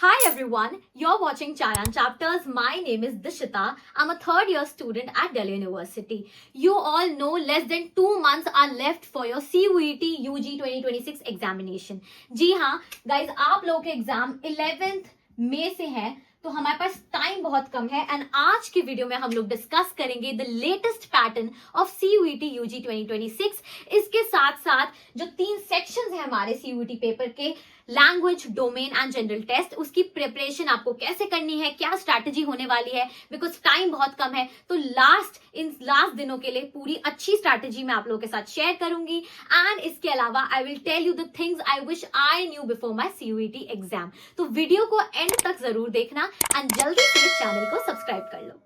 Hi everyone, you're watching Charan Chapters. My name is Dishita. I'm a third year student at Delhi University. You all know less than 2 months are left for your CUET UG 2026 examination. जी हाँ guys, आप लोगों के exam 11th मई से है, तो हमारे पास time बहुत कम है एंड आज की वीडियो में हम लोग डिस्कस करेंगे the latest pattern of CUET UG 2026। इसके साथ साथ जो 3 सेक्शंस है हमारे CUET पेपर के, language, domain and general test, उसकी प्रिपरेशन आपको कैसे करनी है, क्या स्ट्रैटेजी होने वाली है, बिकॉज टाइम बहुत कम है। तो इन लास्ट दिनों के लिए पूरी अच्छी स्ट्रैटेजी मैं आप लोगों के साथ शेयर करूंगी एंड इसके अलावा I will tell you the things I wish I knew before my CUET exam. तो वीडियो को एंड तक जरूर देखना एंड जल्दी से इस चैनल को सब्सक्राइब कर लो।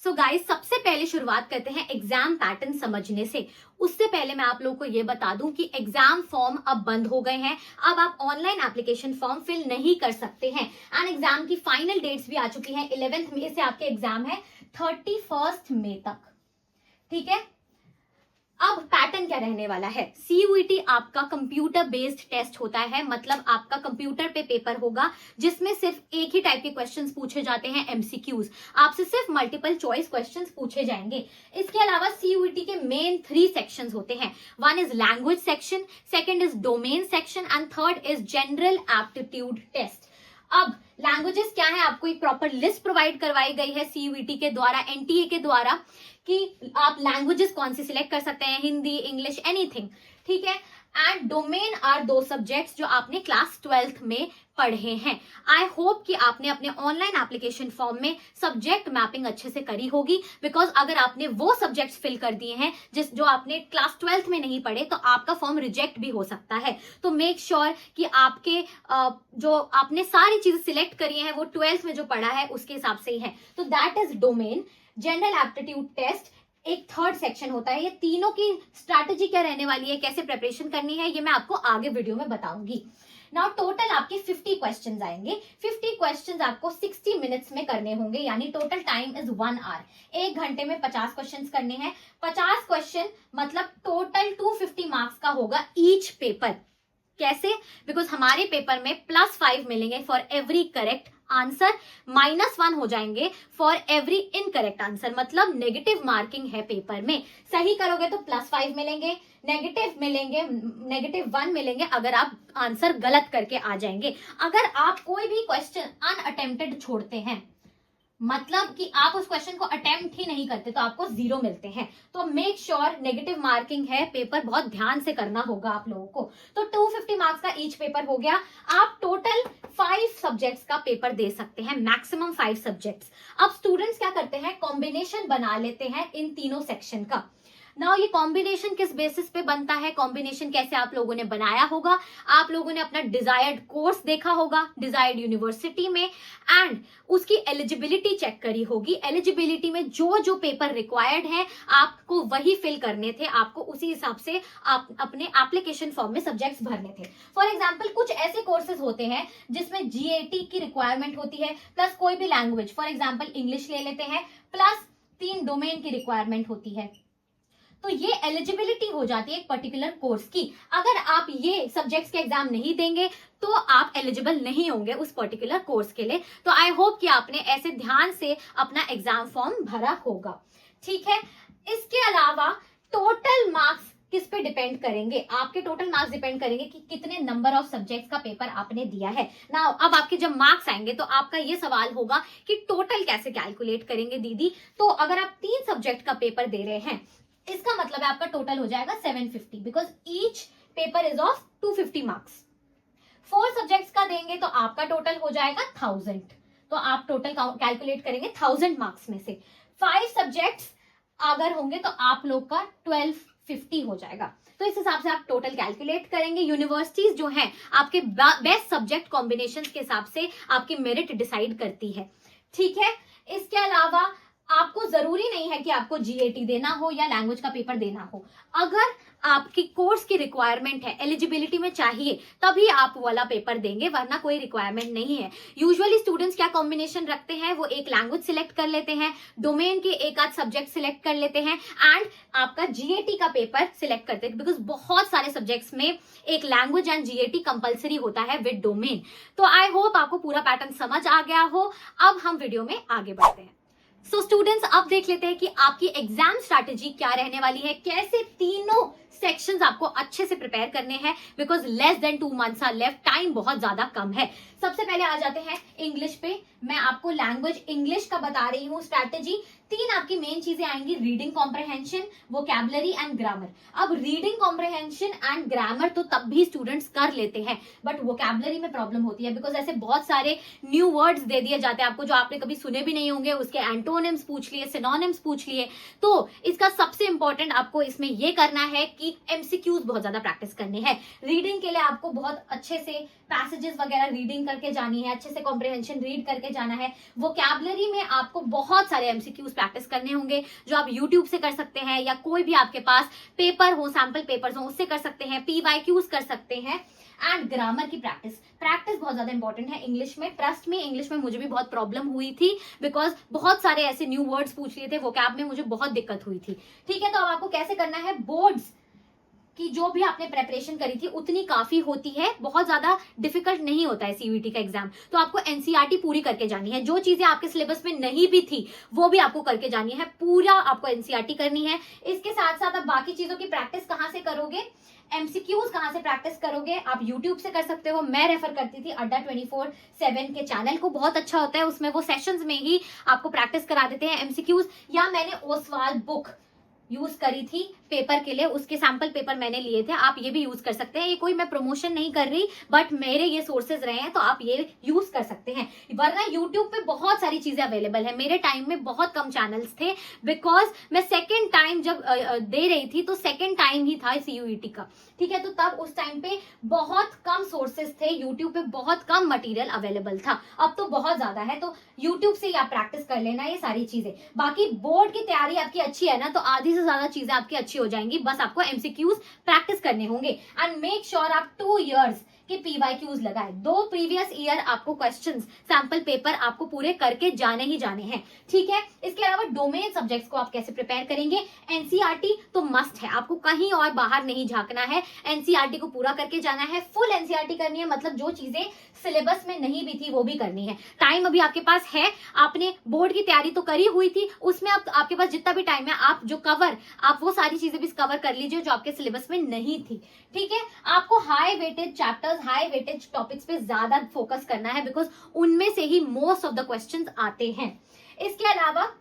सो गाइस, सबसे पहले शुरुआत करते हैं एग्जाम पैटर्न समझने से। उससे पहले मैं आप लोगों को ये बता दूं कि एग्जाम फॉर्म अब बंद हो गए हैं। अब आप ऑनलाइन एप्लीकेशन फॉर्म फिल नहीं कर सकते हैं एंड एग्जाम की फाइनल डेट्स भी आ चुकी हैं। 11th मई से आपके एग्जाम है 31st मई तक, ठीक है। अब पैटर्न क्या रहने वाला है? CUET आपका कंप्यूटर बेस्ड टेस्ट होता है, मतलब आपका कंप्यूटर पे पेपर होगा जिसमें सिर्फ एक ही टाइप के क्वेश्चंस पूछे जाते हैं, MCQs। आपसे सिर्फ मल्टीपल चॉइस क्वेश्चंस पूछे जाएंगे। इसके अलावा CUET के मेन 3 सेक्शंस होते हैं। One is language section, second is domain section and third is general aptitude test. अब लैंग्वेजेस क्या है, आपको एक प्रॉपर लिस्ट प्रोवाइड करवाई गई है CUET के द्वारा, NTA के द्वारा, कि आप लैंग्वेजेस कौन सी सिलेक्ट कर सकते हैं, हिंदी, इंग्लिश, एनीथिंग, ठीक है। एंड डोमेन आर 2 सब्जेक्ट्स जो आपने क्लास 12th में पढ़े हैं। आई होप कि आपने अपने ऑनलाइन एप्लीकेशन फॉर्म में सब्जेक्ट मैपिंग अच्छे से करी होगी, बिकॉज अगर आपने वो सब्जेक्ट्स फिल कर दिए हैं जो आपने क्लास 12th में नहीं पढ़े, तो आपका फॉर्म रिजेक्ट भी हो सकता है। तो मेक श्योर कि आपके जो आपने सारी चीजें सिलेक्ट करी हैं वो 12th में जो पढ़ा है उसके हिसाब से ही है। तो that is domain. General aptitude test एक थर्ड सेक्शन होता है। ये तीनों की स्ट्रैटेजी क्या रहने वाली है, कैसे प्रिपरेशन करनी है, ये मैं आपको आगे वीडियो में बताऊंगी। नाउ टोटल आपके 50 क्वेश्चंस आएंगे। 50 क्वेश्चंस आपको 60 मिनट्स में करने होंगे, यानी टोटल टाइम इज 1 आवर। 1 घंटे में 50 क्वेश्चंस करने हैं। 50 क्वेश्चन मतलब टोटल 250 मार्क्स का होगा ईच पेपर। कैसे? बिकॉज हमारे पेपर में +5 मिलेंगे फॉर एवरी करेक्ट आंसर, -1 हो जाएंगे फॉर एवरी इनकरेक्ट आंसर, मतलब नेगेटिव मार्किंग है पेपर में। सही करोगे तो +5 मिलेंगे, -1 मिलेंगे अगर आप आंसर गलत करके आ जाएंगे। अगर आप कोई भी क्वेश्चन अनअटेम्प्टेड छोड़ते हैं, मतलब कि आप उस क्वेश्चन को अटेम्प्ट ही नहीं करते, तो आपको 0 मिलते हैं। तो मेक श्योर नेगेटिव मार्किंग है पेपर, बहुत ध्यान से करना होगा आप लोगों को। तो 250 मार्क्स का ईच पेपर हो गया। आप टोटल 5 सब्जेक्ट्स का पेपर दे सकते हैं, मैक्सिमम 5 सब्जेक्ट्स। अब स्टूडेंट्स क्या करते हैं, कॉम्बिनेशन बना लेते हैं इन तीनों सेक्शन का। नाउ ये कॉम्बिनेशन किस बेसिस पे बनता है, कॉम्बिनेशन कैसे आप लोगों ने बनाया होगा? आप लोगों ने अपना डिजायर्ड कोर्स देखा होगा डिजायर्ड यूनिवर्सिटी में एंड उसकी एलिजिबिलिटी चेक करी होगी। एलिजिबिलिटी में जो जो पेपर रिक्वायर्ड है आपको वही फिल करने थे, आपको उसी हिसाब से आप अपने एप्लीकेशन फॉर्म में सब्जेक्ट्स भरने थे। फॉर एग्जाम्पल कुछ ऐसे कोर्सेज होते हैं जिसमें GAT की रिक्वायरमेंट होती है प्लस कोई भी लैंग्वेज, फॉर एग्जाम्पल इंग्लिश ले लेते हैं, प्लस 3 डोमेन की रिक्वायरमेंट होती है। तो ये एलिजिबिलिटी हो जाती है एक पर्टिकुलर कोर्स की। अगर आप ये सब्जेक्ट्स के एग्जाम नहीं देंगे तो आप एलिजिबल नहीं होंगे उस पर्टिकुलर कोर्स के लिए। तो आई होप कि आपने ऐसे ध्यान से अपना एग्जाम फॉर्म भरा होगा, ठीक है। इसके अलावा टोटल मार्क्स किस पे डिपेंड करेंगे? आपके टोटल मार्क्स डिपेंड करेंगे कि कितने नंबर ऑफ सब्जेक्ट्स का पेपर आपने दिया है। नाउ अब आपके जब मार्क्स आएंगे तो आपका ये सवाल होगा कि टोटल कैसे कैलकुलेट करेंगे दीदी? तो अगर आप 3 सब्जेक्ट का पेपर दे रहे हैं, इसका मतलब है आपका टोटल हो जाएगा 750, because each paper is of 250 marks. 4 subjects का देंगे तो आपका टोटल हो जाएगा 1000। तो आप टोटल कैलकुलेट करेंगे 1000 मार्क्स में से। 5 सब्जेक्ट्स अगर होंगे तो आप लोग का 1250 हो जाएगा। तो इस हिसाब से आप टोटल कैलकुलेट करेंगे। यूनिवर्सिटीज जो हैं आपके बेस्ट सब्जेक्ट कॉम्बिनेशन के हिसाब से आपकी मेरिट डिसाइड करती है, ठीक है। इसके अलावा आपको जरूरी नहीं है कि आपको जीएटी देना हो या लैंग्वेज का पेपर देना हो। अगर आपकी कोर्स की रिक्वायरमेंट है, एलिजिबिलिटी में चाहिए, तभी आप वाला पेपर देंगे, वरना कोई रिक्वायरमेंट नहीं है। यूजुअली स्टूडेंट्स क्या कॉम्बिनेशन रखते हैं, वो एक लैंग्वेज सिलेक्ट कर लेते हैं, डोमेन के एक आध सब्जेक्ट सिलेक्ट कर लेते हैं एंड आपका जीएटी का पेपर सिलेक्ट करते हैं, बिकॉज बहुत सारे सब्जेक्ट्स में एक लैंग्वेज एंड जीएटी कंपलसरी होता है विद डोमेन। तो आई होप आपको पूरा पैटर्न समझ आ गया हो। अब हम वीडियो में आगे बढ़ते हैं। सो स्टूडेंट्स, अब देख लेते हैं कि आपकी एग्जाम स्ट्रैटेजी क्या रहने वाली है, कैसे तीनों सेक्शंस आपको अच्छे से प्रिपेयर करने हैं, because less than 2 months are left, time बहुत ज्यादा कम है। सबसे पहले आ जाते हैं इंग्लिश पे। मैं आपको लैंग्वेज इंग्लिश का बता रही हूँ स्ट्रैटेजी। 3 आपकी मेन चीजें आएंगी, reading comprehension, vocabulary and grammar. अब रीडिंग कॉम्प्रहेंशन एंड ग्रामर तो तब भी स्टूडेंट्स कर लेते हैं, बट वोकैबुलरी में प्रॉब्लम होती है, बिकॉज ऐसे बहुत सारे न्यू वर्ड्स दे दिए जाते हैं आपको जो आपने कभी सुने भी नहीं होंगे, उसके एंटोनिम्स पूछ लिए, सिनोनिम्स पूछ लिए। तो इसका सबसे इंपॉर्टेंट आपको इसमें यह करना है कि एमसीक्यूज बहुत ज्यादा प्रैक्टिस करने हैं। रीडिंग के लिए आपको बहुत अच्छे से पैसेजेस वगैरह रीडिंग करके जानी है, अच्छे से कॉम्प्रहेंशन रीड करके जाना है। वोकैबुलरी में आपको बहुत सारे एमसीक्यूज प्रैक्टिस करने होंगे, जो आप यूट्यूब से कर सकते हैं या कोई भी आपके पास पेपर हो, सैंपल पेपर्स हो, उससे कर सकते हैं, पीवाईक्यूज कर सकते हैं। एंड ग्रामर की प्रैक्टिस बहुत ज्यादा इंपॉर्टेंट है इंग्लिश में। ट्रस्ट में, इंग्लिश में मुझे भी बहुत प्रॉब्लम हुई थी, बिकॉज बहुत सारे ऐसे न्यू वर्ड्स पूछ लिए थे, वोकैब में मुझे बहुत दिक्कत हुई थी। ठीक है, तो अब आपको कैसे करना है, बोर्ड्स कि जो भी आपने प्रेपरेशन करी थी उतनी काफी होती है, बहुत ज्यादा डिफिकल्ट नहीं होता है सीयूईटी का एग्जाम। तो आपको एनसीईआरटी पूरी करके जानी है, जो चीजें आपके सिलेबस में नहीं भी थी वो भी आपको करके जानी है, पूरा आपको एनसीईआरटी करनी है। इसके साथ साथ आप बाकी चीजों की प्रैक्टिस कहां से करोगे, एमसीक्यूज कहां से प्रैक्टिस करोगे, आप यूट्यूब से कर सकते हो। मैं रेफर करती थी अड्डा 24/7 के चैनल को, बहुत अच्छा होता है, उसमें वो सेशंस में ही आपको प्रैक्टिस करा देते हैं एमसीक्यूज। या मैंने ओसवाल बुक यूज करी थी पेपर के लिए, उसके सैंपल पेपर मैंने लिए थे, आप ये भी यूज कर सकते हैं। ये कोई मैं प्रमोशन नहीं कर रही, बट मेरे ये सोर्सेज रहे हैं तो आप ये यूज कर सकते हैं। वरना यूट्यूब पे बहुत सारी चीजें अवेलेबल है। मेरे टाइम में बहुत कम चैनल्स थे, बिकॉज मैं सेकेंड टाइम जब दे रही थी तो सेकेंड टाइम ही था सीयूईटी का। ठीक है, तो तब उस टाइम पे बहुत कम सोर्सेज थे, यूट्यूब पे बहुत कम मटेरियल अवेलेबल था, अब तो बहुत ज्यादा है। तो यूट्यूब से ही आप प्रैक्टिस कर लेना ये सारी चीजें। बाकी बोर्ड की तैयारी आपकी अच्छी है ना, तो आधी से ज्यादा चीजें आपकी अच्छी हो जाएंगी, बस आपको एमसीक्यूज प्रैक्टिस करने होंगे। एंड मेक श्योर आप 2 इयर्स के पीवाईक्यूज लगाए, 2 प्रीवियस ईयर आपको क्वेश्चंस, सैंपल पेपर आपको पूरे करके जाने ही जाने हैं। ठीक है, इसके अलावा डोमेन सब्जेक्ट्स को आप कैसे प्रिपेयर करेंगे, एनसीईआरटी तो मस्ट है, आपको कहीं और बाहर नहीं झांकना है, एनसीईआरटी को पूरा करके जाना है। फुल एनसीईआरटी करनी है, मतलब जो चीजें सिलेबस में नहीं भी थी वो भी करनी है। टाइम अभी आपके पास है, आपने बोर्ड की तैयारी तो करी हुई थी, उसमें आपके पास जितना भी टाइम है, आप जो कवर, आप वो सारी चीजें भी कवर कर लीजिए जो आपके सिलेबस में नहीं थी। ठीक है, आपको high weightage chapters, high weightage topics पे ज्यादा फोकस करना है, बिकॉज उनमें से ही मोस्ट ऑफ द क्वेश्चंस आते हैं। इसके अलावा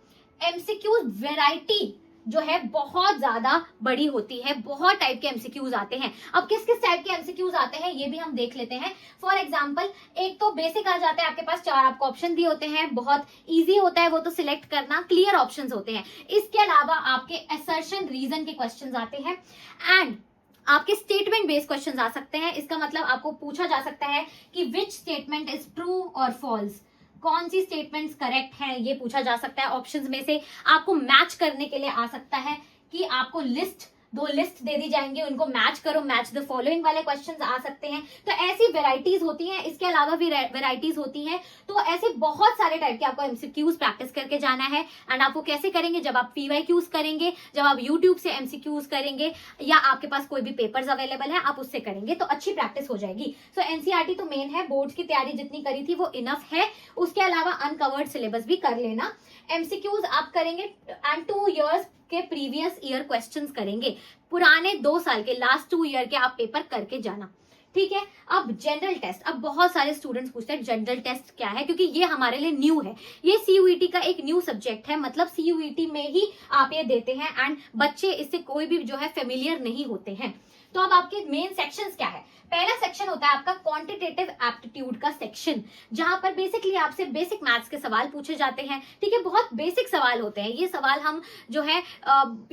एमसीक्यू वैरायटी जो है बहुत ज्यादा बड़ी होती है, बहुत टाइप के एमसीक्यूज आते हैं। अब किस किस टाइप के एमसीक्यूज आते हैं ये भी हम देख लेते हैं। फॉर एग्जांपल, एक तो बेसिक आ जाता है, आपके पास 4 आपको ऑप्शन दिए होते हैं, बहुत इजी होता है वो तो सिलेक्ट करना, क्लियर ऑप्शंस होते हैं। इसके अलावा आपके असर्शन रीजन के क्वेश्चंस आते हैं एंड आपके स्टेटमेंट बेस्ड क्वेश्चंस आ सकते हैं। इसका मतलब आपको पूछा जा सकता है कि विच स्टेटमेंट इज ट्रू और फॉल्स, कौन सी स्टेटमेंट्स करेक्ट है, ये पूछा जा सकता है। ऑप्शंस में से आपको मैच करने के लिए आ सकता है कि आपको 2 लिस्ट दे दी जाएंगे, उनको मैच करो, मैच द फॉलोइंग वाले क्वेश्चंस आ सकते हैं। तो ऐसी वेराइटीज होती हैं, इसके अलावा भी वेराइटीज होती हैं। तो ऐसे बहुत सारे टाइप के आपको एमसीक्यूज प्रैक्टिस करके जाना है। एंड आपको कैसे करेंगे, जब आप पीवाईक्यूज करेंगे, जब आप यूट्यूब से एमसीक्यूज करेंगे, या आपके पास कोई भी पेपर्स अवेलेबल है आप उससे करेंगे, तो अच्छी प्रैक्टिस हो जाएगी। सो एनसीईआरटी तो मेन है, बोर्ड्स की तैयारी जितनी करी थी वो इनफ है। उसके अलावा अनकवर्ड सिलेबस भी कर लेना। एमसीक्यूज आप करेंगे एंड 2 इयर्स के प्रीवियस ईयर क्वेश्चंस करेंगे, पुराने 2 साल के, लास्ट 2 ईयर के आप पेपर करके जाना। ठीक है, अब जनरल टेस्ट, अब बहुत सारे स्टूडेंट्स पूछते हैं जनरल टेस्ट क्या है, क्योंकि ये हमारे लिए न्यू है, ये सीयूईटी का एक न्यू सब्जेक्ट है, मतलब सीयूईटी में ही आप ये देते हैं एंड बच्चे इससे कोई भी जो है फेमिलियर नहीं होते हैं। तो अब आपके मेन सेक्शंस क्या है, पहला सेक्शन होता है आपका क्वांटिटेटिव एप्टीट्यूड का सेक्शन, जहां पर बेसिकली आपसे बेसिक मैथ्स के सवाल पूछे जाते हैं। ठीक है, बहुत बेसिक सवाल होते हैं ये सवाल। हम जो है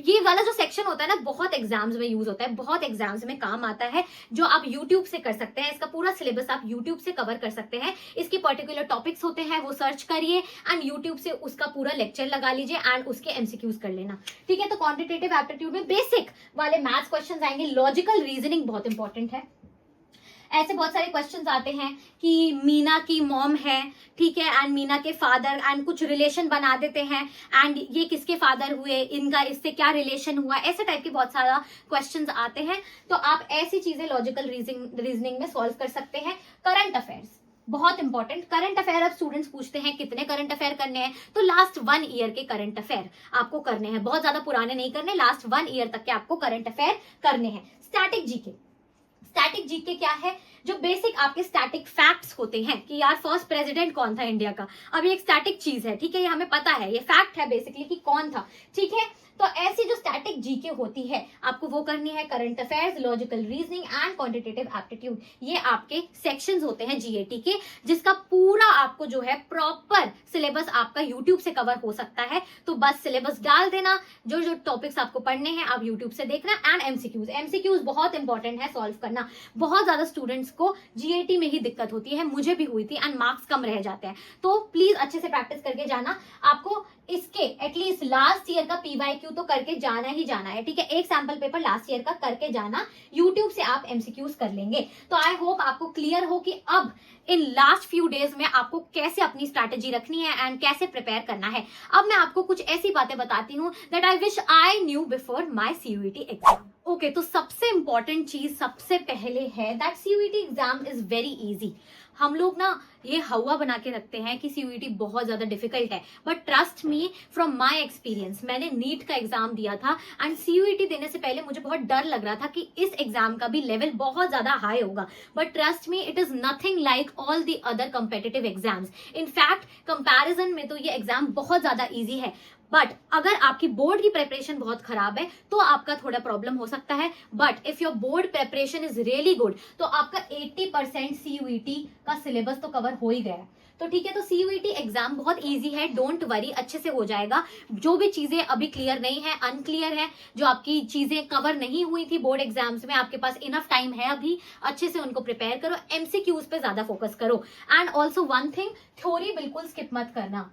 ये वाला जो सेक्शन होता है ना, बहुत एग्जाम्स में यूज होता है, बहुत एग्जाम्स में काम आता है, जो आप यूट्यूब से कर सकते हैं। इसका पूरा सिलेबस आप यूट्यूब से कवर कर सकते हैं। इसके पर्टिकुलर टॉपिक्स होते हैं, वो सर्च करिए एंड यूट्यूब से उसका पूरा लेक्चर लगा लीजिए एंड उसके एमसीक्यूज कर लेना। ठीक है, तो क्वांटिटेटिव एप्टीट्यूड में बेसिक वाले मैथ्स क्वेश्चंस आएंगे। लॉजिकल रीजनिंग बहुत इंपॉर्टेंट है। ऐसे बहुत सारे क्वेश्चंस आते हैं कि मीना की मॉम है, ठीक है, एंड मीना के फादर, एंड कुछ रिलेशन बना देते हैं एंड ये किसके फादर हुए, इनका इससे क्या रिलेशन हुआ, ऐसे टाइप के बहुत सारा क्वेश्चंस आते हैं। तो आप ऐसी चीजें लॉजिकल रीजनिंग में सॉल्व कर सकते हैं। करंट अफेयर्स बहुत इंपॉर्टेंट। करंट अफेयर अब स्टूडेंट्स पूछते हैं कितने करंट अफेयर करने हैं, तो लास्ट 1 ईयर के करंट अफेयर आपको करने हैं, बहुत ज्यादा पुराने नहीं करने, लास्ट 1 ईयर तक के आपको करंट अफेयर करने हैं। स्टैटिक जीके, स्टैटिक जीके क्या है, जो बेसिक आपके स्टैटिक फैक्ट्स होते हैं कि यार फर्स्ट प्रेसिडेंट कौन था इंडिया का। अब ये एक स्टैटिक चीज है, ठीक है, ये हमें पता है, ये फैक्ट है बेसिकली कि कौन था। ठीक है, तो ऐसी जो स्टैटिक जीके होती है आपको वो करनी है। Current affairs, logical reasoning and quantitative aptitude, ये आपके सेक्शंस होते हैं जीएटी के, जिसका पूरा आपको जो है प्रॉपर सिलेबस आपका यूट्यूब से कवर हो सकता है। तो बस सिलेबस डाल देना, जो जो टॉपिक्स आपको पढ़ने हैं आप यूट्यूब से देखना। एंड एमसीक्यूज, एमसीक्यूज बहुत इंपॉर्टेंट है सॉल्व करना। बहुत ज्यादा स्टूडेंट्स को जीएटी में ही दिक्कत होती है, मुझे भी हुई थी, एंड मार्क्स कम रह जाते हैं। तो प्लीज अच्छे से प्रैक्टिस करके जाना। आपको इसके एटलीस्ट लास्ट ईयर का पीवाईक्यू तो करके जाना ही जाना है। ठीक है, एक सैंपल पेपर लास्ट ईयर का करके जाना, यूट्यूब से आप एमसीक्यूज कर लेंगे। तो आई होप आपको क्लियर हो कि अब इन लास्ट फ्यू डेज में आपको कैसे अपनी स्ट्रैटेजी रखनी है एंड कैसे प्रिपेयर करना है। अब मैं आपको कुछ ऐसी बातें बताती हूँ that I wish I knew before my CUET exam. Okay, तो सबसे इंपॉर्टेंट चीज सबसे पहले है that CUET exam is very easy. हम लोग ना ये हवा बना के रखते हैं कि सीयूईटी बहुत ज्यादा डिफिकल्ट है, but trust me from my experience, मैंने नीट का एग्जाम दिया था एंड सीयूईटी देने से पहले मुझे बहुत डर लग रहा था कि इस एग्जाम का भी लेवल बहुत ज्यादा हाई होगा, but trust me it is nothing like all the other competitive exams. In fact comparison में तो ये एग्जाम बहुत ज्यादा ईजी है। बट अगर आपकी बोर्ड की प्रिपरेशन बहुत खराब है तो आपका थोड़ा प्रॉब्लम हो सकता है, but if your board preparation is really good तो आपका 80% सीयूईटी का सिलेबस तो कवर हो ही गया। तो ठीक है, तो सीयूईटी एग्जाम बहुत इजी है, डोंट वरी, अच्छे से हो जाएगा। जो भी चीजें अभी क्लियर नहीं है, अनक्लियर है, जो आपकी चीजें कवर नहीं हुई थी बोर्ड एग्जाम्स में, आपके पास इनफ टाइम है अभी, अच्छे से उनको प्रिपेयर करो, एमसीक्यूज पे ज्यादा फोकस करो। And also one thing, theory बिल्कुल स्किप मत करना।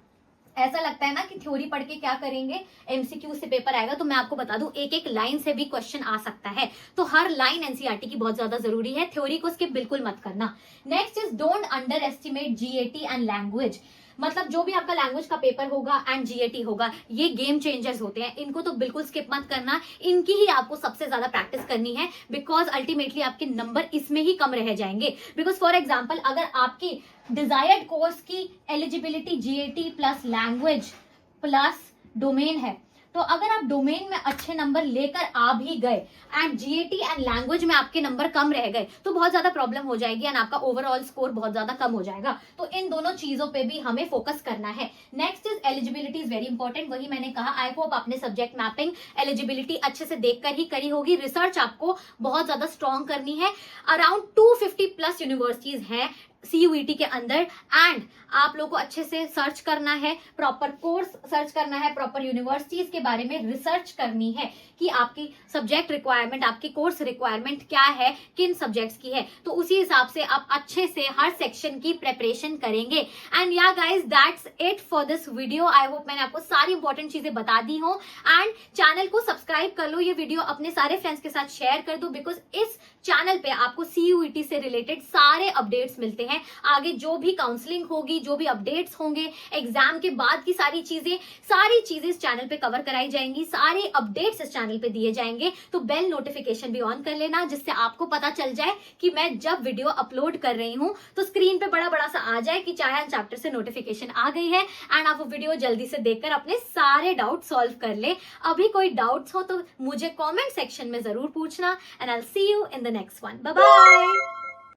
ऐसा लगता है ना कि थ्योरी पढ़ के क्या करेंगे, एमसीक्यू से पेपर आएगा, तो मैं आपको बता दूं एक एक लाइन से भी क्वेश्चन आ सकता है, तो हर लाइन एनसीईआरटी की बहुत ज्यादा जरूरी है, थ्योरी को स्किप बिल्कुल मत करना। Next is don't under estimate GAT and language. मतलब जो भी आपका लैंग्वेज का पेपर होगा एंड जीएटी होगा, ये गेम चेंजर्स होते हैं, इनको तो बिल्कुल स्किप मत करना, इनकी ही आपको सबसे ज्यादा प्रैक्टिस करनी है, बिकॉज अल्टीमेटली आपके नंबर इसमें ही कम रह जाएंगे। बिकॉज फॉर एग्जाम्पल अगर आपकी डिजायर्ड कोर्स की eligibility GAT plus language plus domain है, तो अगर आप डोमेन में अच्छे नंबर लेकर आ भी गए एंड जीएटी एंड लैंग्वेज में आपके नंबर कम रह गए तो बहुत ज्यादा प्रॉब्लम हो जाएगी एंड आपका ओवरऑल स्कोर बहुत ज्यादा कम हो जाएगा। तो इन दोनों चीजों पे भी हमें फोकस करना है। Next is eligibility is very important, वही मैंने कहा, आई होप आपने सब्जेक्ट मैपिंग एलिजिबिलिटी अच्छे से देखकर ही करी होगी। रिसर्च आपको बहुत ज्यादा स्ट्रॉन्ग करनी है। अराउंड 250 प्लस यूनिवर्सिटीज हैं सीयूईटी के अंदर एंड आप लोगों को अच्छे से सर्च करना है, प्रॉपर कोर्स सर्च करना है, प्रॉपर यूनिवर्सिटीज के बारे में रिसर्च करनी है कि आपकी सब्जेक्ट रिक्वायरमेंट, आपकी कोर्स रिक्वायरमेंट क्या है, किन सब्जेक्ट्स की है, तो उसी हिसाब से आप अच्छे से हर सेक्शन की प्रिपरेशन करेंगे। And yeah guys that's it for this video. I hope मैंने आपको सारी इंपॉर्टेंट चीजें बता दी हूँ एंड चैनल को सब्सक्राइब कर लो, ये वीडियो अपने सारे फ्रेंड्स के साथ शेयर कर दो, बिकॉज इस चैनल पे आपको सीयूईटी से रिलेटेड सारे अपडेट्स मिलते हैं। आगे जो भी काउंसलिंग होगी, जो भी अपडेट्स होंगे, एग्जाम के बाद की सारी चीजें इस चैनल पे कवर कराई जाएंगी, सारे अपडेट्स इस चैनल पे दिए जाएंगे। तो बेल नोटिफिकेशन भी ऑन कर लेना, जिससे आपको पता चल जाए कि मैं जब वीडियो अपलोड कर रही हूँ तो स्क्रीन पे बड़ा बड़ा सा आ जाए कि चाहे चैप्टर से नोटिफिकेशन आ गई है एंड आप वो वीडियो जल्दी से देखकर अपने सारे डाउट सॉल्व कर ले। अभी कोई डाउट्स हो तो मुझे कॉमेंट सेक्शन में जरूर पूछना and I will see you in the next one. Bye bye.